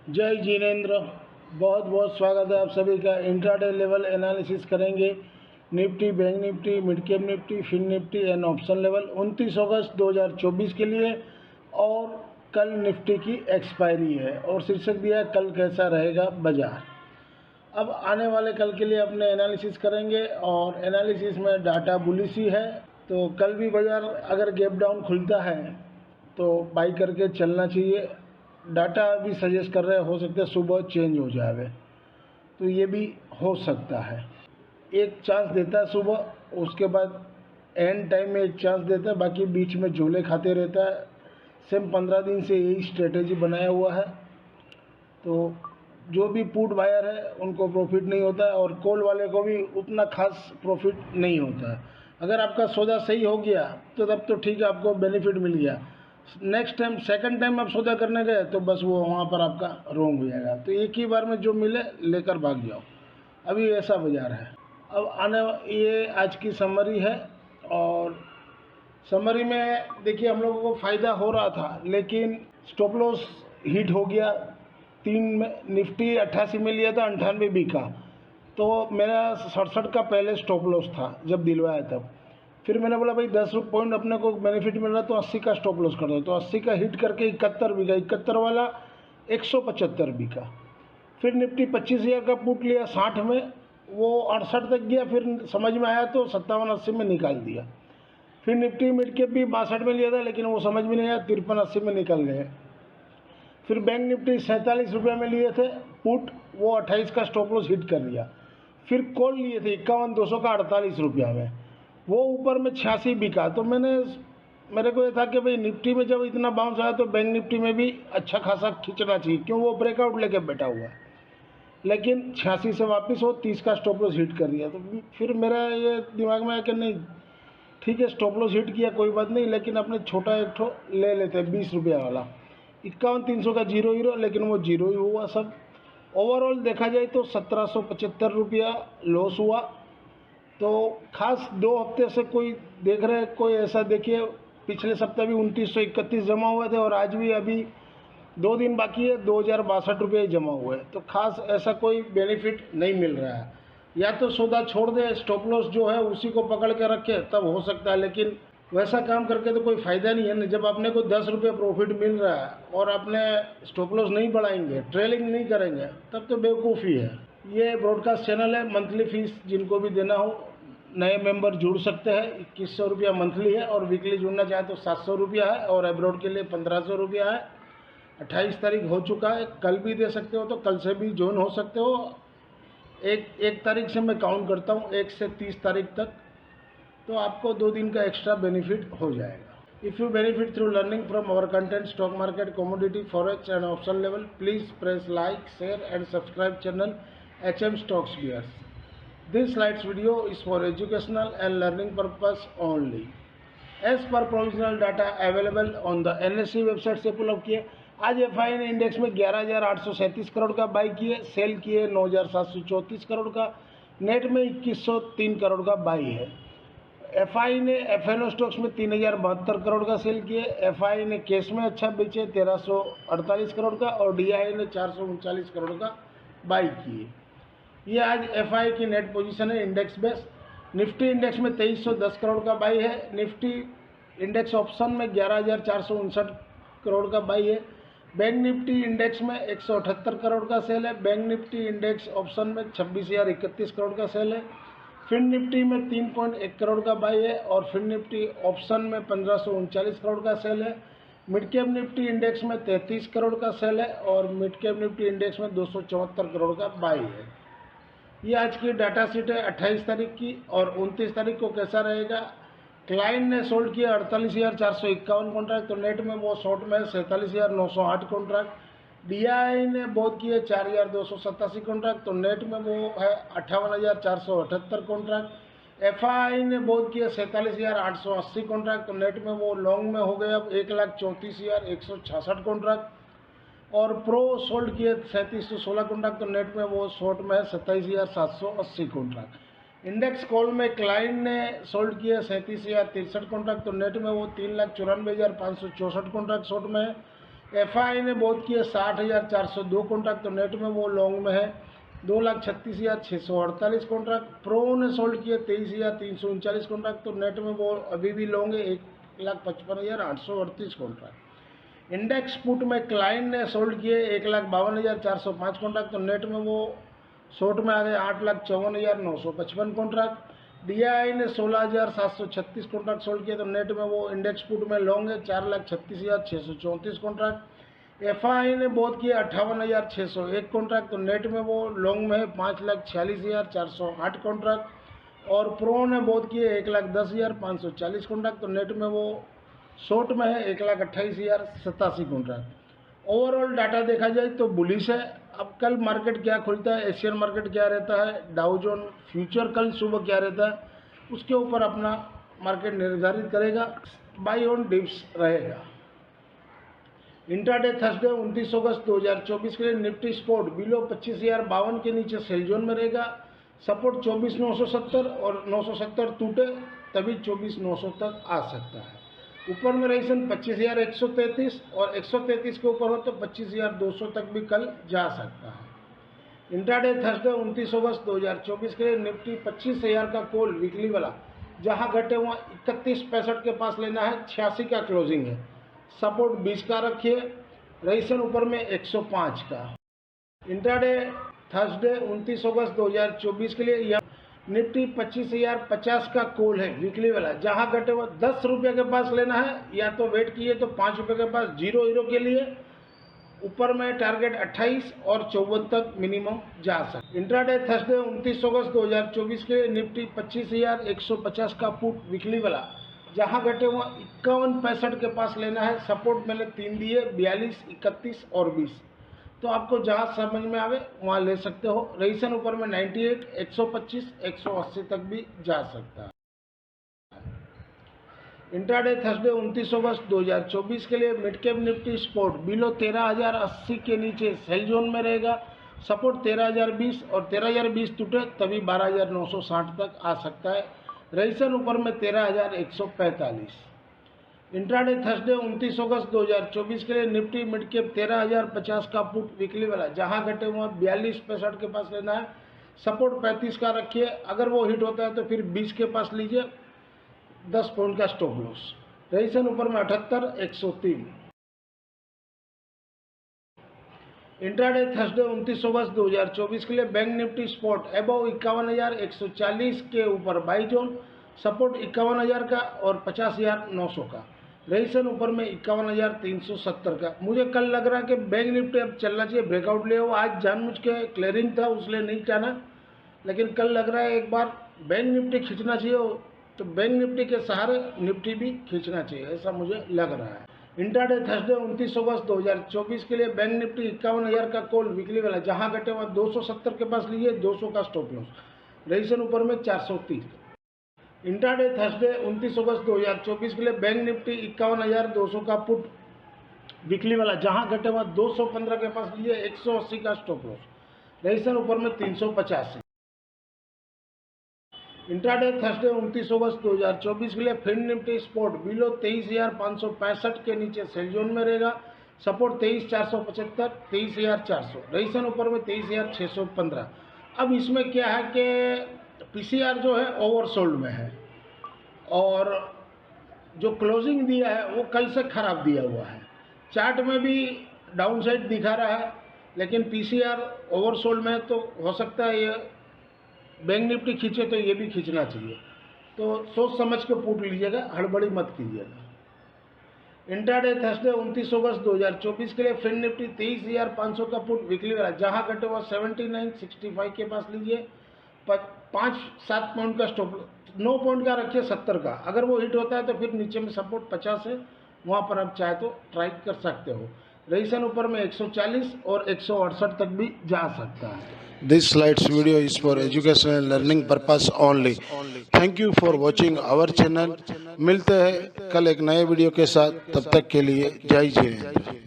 जय जिनेंद्र। बहुत बहुत स्वागत है आप सभी का। इंट्राडे लेवल एनालिसिस करेंगे Nifty, bank Nifty, mid cap Nifty, fin Nifty and option level 29 अगस्त 2024 के लिए। और कल निफ्टी की एक्सपायरी है और शीर्षक दिया है कल कैसा रहेगा बाजार। अब आने वाले कल के लिए अपने एनालिसिस करेंगे और एनालिसिस में डाटा बुलिश ही है। तो कल भी बाजार अगर गैप डाउन खुलता है तो बाई करके चलना चाहिए। डाटा भी सजेस्ट कर रहे हो सकते सुबह चेंज हो जाए, तो ये भी हो सकता है। एक चांस देता है सुबह, उसके बाद एंड टाइम में एक चांस देता है, बाकी बीच में झोले खाते रहता है। सेम 15 दिन से यही स्ट्रेटेजी बनाया हुआ है। तो जो भी पुट बायर है उनको प्रॉफिट नहीं होता है और कॉल वाले को भी उतना खास प्रॉफिट नहीं होता है। अगर आपका सौदा सही हो गया तो तब तो ठीक है, आपको बेनिफिट मिल गया। नेक्स्ट टाइम सेकंड टाइम आप सौदा करने गए तो बस वो वहाँ पर आपका रोंग हो जाएगा। तो एक ही बार में जो मिले लेकर भाग जाओ। अभी ऐसा बाजार है। अब आने ये आज की समरी है और समरी में देखिए हम लोगों को फ़ायदा हो रहा था, लेकिन स्टॉप लॉस हिट हो गया। 3 में निफ्टी 88 में लिया था, 98 बिका। तो मेरा 67 का पहले स्टॉप लॉस था जब दिलवाया तब। फिर मैंने बोला भाई 10 पॉइंट अपने को बेनिफिट मिल रहा है तो 80 का स्टॉप लॉस कर दो। तो 80 का हिट करके 71 बिका, 71 वाला 175 बिका। फिर निफ्टी 25,000 का पुट लिया 60 में, वो 68 तक गया। फिर समझ में आया तो 57-80 में निकाल दिया। फिर निफ्टी मिड कैप भी 62 में लिया था, लेकिन वो समझ में नहीं आया, 53-80 में निकल गए। फिर बैंक निफ्टी 47 रुपये में लिए थे पुट, वो 28 का स्टॉप लॉस हिट कर दिया। फिर कॉल लिए थे 51,200 का 48 रुपया में, वो ऊपर में 86 बिका। तो मेरे को ये था कि भाई निफ्टी में जब इतना बाउंस आया तो बैंक निफ्टी में भी अच्छा खासा खींचना चाहिए, क्यों वो ब्रेकआउट लेके बैठा हुआ है। लेकिन 86 से वापस वो 30 का स्टॉप लॉस हिट कर दिया। तो फिर मेरा ये दिमाग में आया कि नहीं ठीक है, स्टॉप लॉस हिट किया कोई बात नहीं, लेकिन अपने छोटा एक ठो ले लेते हैं 20 रुपया वाला। 51,300 का 0 लेकिन वो 0 ही हुआ सब। ओवरऑल देखा जाए तो 1775 रुपया लॉस हुआ। तो खास 2 हफ्ते से कोई देख रहे कोई ऐसा देखिए, पिछले सप्ताह भी 2931 जमा हुए थे और आज भी अभी 2 दिन बाकी है, 2062 रुपये जमा हुए। तो खास ऐसा कोई बेनिफिट नहीं मिल रहा है। या तो सौदा छोड़ दे, स्टॉप लॉस जो है उसी को पकड़ के रखे तब हो सकता है, लेकिन वैसा काम करके तो कोई फ़ायदा नहीं है ना। जब अपने को 10 रुपये प्रॉफिट मिल रहा है और अपने स्टॉप लॉस नहीं बढ़ाएंगे, ट्रेलिंग नहीं करेंगे, तब तो बेवकूफ़ी है। ये ब्रॉडकास्ट चैनल है, मंथली फीस जिनको भी देना हो नए मेंबर जुड़ सकते हैं। 2100 रुपया मंथली है और वीकली जुड़ना चाहे तो 700 रुपया है और एब्रॉड के लिए 1500 रुपया है। 28 तारीख हो चुका है, कल भी दे सकते हो, तो कल से भी ज्वाइन हो सकते हो। एक तारीख से मैं काउंट करता हूँ, 1 से 30 तारीख तक, तो आपको 2 दिन का एक्स्ट्रा बेनिफिट हो जाएगा। If you benefit through learning from our content, stock market, commodity, forex and option level, please press like, share and subscribe channel HM Stocks Bears. This slides video is for educational and learning purpose only. As per provisional data available on the NSE website से pull up किए, आज FI ने index में 11,837 करोड़ का by किए, cell किए 9,734 करोड़ का, net में 2,103 करोड़ का बाई है। एफआई ने एफएनओ स्टॉक्स में 3,072 करोड़ का सेल किए। एफआई ने कैश में अच्छा बेचे 1,348 करोड़ का और डीआई ने 439 करोड़ का बाई किए। ये आज एफआई की नेट पोजीशन है इंडेक्स बेस। निफ्टी इंडेक्स में 2,310 करोड़ का बाई है। निफ्टी इंडेक्स ऑप्शन में 11,459 करोड़ का बाई है। बैंक निफ्टी इंडेक्स में 178 करोड़ का सेल है। बैंक निफ्टी इंडेक्स ऑप्शन में 26,031 करोड़ का सेल है। फिन निफ्टी में 3.1 करोड़ का बाई है और फिन निफ्टी ऑप्शन में 1,539 करोड़ का सेल है। मिड कैप निफ्टी इंडेक्स में 33 करोड़ का सेल है और मिड कैप निफ्टी इंडेक्स में 274 करोड़ का बाई है। ये आज की डाटा शीट है 28 तारीख की। और 29 तारीख को कैसा रहेगा, क्लाइंट ने सोल्ड किया 48,451 कॉन्ट्रैक्ट, तो नेट में वो शॉर्ट में 47,908 कॉन्ट्रैक्ट। डीआई ने बहुत किए 4,287 कॉन्ट्रैक्ट, तो नेट में वो है 58,478 कॉन्ट्रैक्ट। एफआई ने बहुत किए 47,880 कॉन्ट्रैक्ट, तो नेट में वो लॉन्ग में हो गए अब 1,34,166 कॉन्ट्रैक्ट। और प्रो सोल्ड किए 3716 कॉन्ट्रैक्ट, तो नेट में वो शॉर्ट में है 27,780 कॉन्ट्रैक्ट। इंडेक्स कॉल में क्लाइंट ने सोल्ड किए 37,063 कॉन्ट्रैक्ट, तो नेट में वो 3,94,564 कॉन्ट्रैक्ट शॉर्ट में है। FI ने बहुत किए 60,402 कॉन्ट्रैक्ट, तो नेट में वो लॉन्ग में है 2,36,648 कॉन्ट्रैक्ट। प्रो ने सोल्ड किए 23,339 कॉन्ट्रैक्ट, तो नेट में वो अभी भी लॉन्ग है 1,55,838 कॉन्ट्रैक्ट। इंडेक्स पुट में क्लाइंट ने सोल्ड किए 1,52,405 कॉन्ट्रैक्ट, तो नेट में वो शॉर्ट में आ गए 8,54,955 कॉन्ट्रैक्ट। DI ने 16,736 कॉन्ट्रैक्ट सोल्ड किए, तो नेट में वो इंडेक्स पुट में लॉन्ग है 4,36,634 कॉन्ट्रैक्ट। FI ने बहुत किए 58,601 कॉन्ट्रैक्ट, तो नेट में वो लॉन्ग में है 5,46,408 कॉन्ट्रैक्ट। और प्रो ने बहुत किए 1,10,540 कॉन्ट्रैक्ट, तो नेट में वो शॉर्ट में है 1,28,087 कॉन्ट्रैक्ट। ओवरऑल डाटा देखा जाए तो बुलिश है। अब कल मार्केट क्या खुलता है, एशियन मार्केट क्या रहता है, डाउ जोन फ्यूचर कल सुबह क्या रहता है, उसके ऊपर अपना मार्केट निर्धारित करेगा। बाई ऑन डिप्स रहेगा। इंट्राडे थर्सडे 29 अगस्त 2024 के लिए निफ्टी स्पोर्ट बिलो 25,052 के नीचे सेल जोन में रहेगा। सपोर्ट 24,970 और 970 टूटे तभी 24,900 तक आ सकता है। ऊपर में रेजिस्टेंस 25,133 और 133 के ऊपर हो तो 25,200 तक भी कल जा सकता है। इंट्राडे थर्सडे 29 अगस्त 2024 के लिए निफ्टी 25,000 का कॉल वीकली वाला, जहां घटे वहाँ 31.65 के पास लेना है, 86 का क्लोजिंग है। सपोर्ट 20 का रखिए, रेजिस्टेंस ऊपर में 105 का। इंट्राडे थर्सडे 29 अगस्त 2024 के लिए यह निफ्टी 25,050 का कॉल है वीकली वाला, जहां घटे वो 10 रुपये के पास लेना है, या तो वेट कीजिए तो 5 रुपये के पास 0 हीरो के लिए ऊपर में टारगेट 28 और 54 तक मिनिमम जा सकता। इंट्राडे थर्सडे 29 अगस्त 2024 के लिए निफ्टी 25,150 का पुट वीकली वाला, जहां घटे वो 51.65 के पास लेना है। सपोर्ट मैंने 3 दिए 42, 31 और 20, तो आपको जहां समझ में आवे वहां ले सकते हो। रेजिस्टेंस ऊपर में 98, 125, 180 तक भी जा सकता है। इंट्राडे थर्सडे 29 अगस्त 2024 के लिए mid cap Nifty sport below 13,080 के नीचे सेल जोन में रहेगा। सपोर्ट 13,020 और 13,020 टूटे तभी 12,960 तक आ सकता है। रेजिस्टेंस ऊपर में 13,145। इंट्राडे थर्सडे 29 अगस्त 2024 के लिए निफ्टी मिड कैप 13,050 का पुट वीकली वाला, जहां घटे वहाँ 42.65 के पास लेना है। सपोर्ट 35 का रखिए, अगर वो हिट होता है तो फिर 20 के पास लीजिए, 10 पॉइंट का स्टॉप लॉस। रेजिस्टेंस ऊपर में 78, 103। इंट्राडे थर्सडे 29 अगस्त 2024 के लिए बैंक निफ्टी स्पॉट अबव 51,140 के ऊपर बाई जोन। सपोर्ट 51,000 का और 50,900 का। रेजिस्टेंस ऊपर में 51,370 का। मुझे कल लग रहा है कि बैंक निफ्टी अब चलना चाहिए, ब्रेकआउट ले हो। आज जानबूझ के क्लियरिंग था उसलिए नहीं टाना, लेकिन कल लग रहा है एक बार बैंक निफ्टी खींचना चाहिए, तो बैंक निफ्टी के सहारे निफ्टी भी खींचना चाहिए, ऐसा मुझे लग रहा है। इंट्राडे थर्सडे 29 अगस्त 2024 के लिए बैंक निफ्टी 51,000 का कॉल वीकली वाला, जहां घटे हुआ 270 के पास लीजिए, 200 का स्टॉप लॉस। रेजिस्टेंस ऊपर में 430। इंट्राडे थर्सडे 29 अगस्त 2024 के लिए बैंक निफ्टी 51,200 का पुट वीकली वाला, जहां घटे हुआ 215 के पास लिए, 180 का स्टॉप लॉस। रेजिस्टेंस ऊपर में 385। इंट्राडे थर्सडे 29 अगस्त 2024 के लिए फिन निफ्टी स्पोर्ट बिलो 23,565 के नीचे सेल जोन में रहेगा। सपोर्ट 23,475, 23,400। रेजिस्टेंस ऊपर में 23,615। अब इसमें क्या है कि PCR जो है ओवरसोल्ड में है, और जो क्लोजिंग दिया है वो कल से खराब दिया हुआ है। चार्ट में भी डाउन साइड दिखा रहा है, लेकिन PCR ओवरसोल्ड में है, तो हो सकता है ये बैंक निफ्टी खींचे तो ये भी खींचना चाहिए। तो सोच समझ के पुट लीजिएगा, हड़बड़ी मत कीजिएगा। इंट्राडे थर्सडे 29 अगस्त 2024 के लिए फिन निफ्टी 23,500 का पुट वीकली वाला, जहां घटे हुआ 79.65 के पास लीजिए, 5-7 पॉइंट का स्टॉप, 9 पॉइंट का रखिए, 70 का। अगर वो हिट होता है तो फिर नीचे में सपोर्ट 50 है, वहाँ पर आप चाहे तो ट्राई कर सकते हो। रेजिस्टेंस ऊपर में 140 और 168 तक भी जा सकता है। This slides video is for education and learning purpose only. Thank you for watching our channel. मिलते हैं कल एक नए वीडियो के साथ, तब तक के लिए जय हिंद।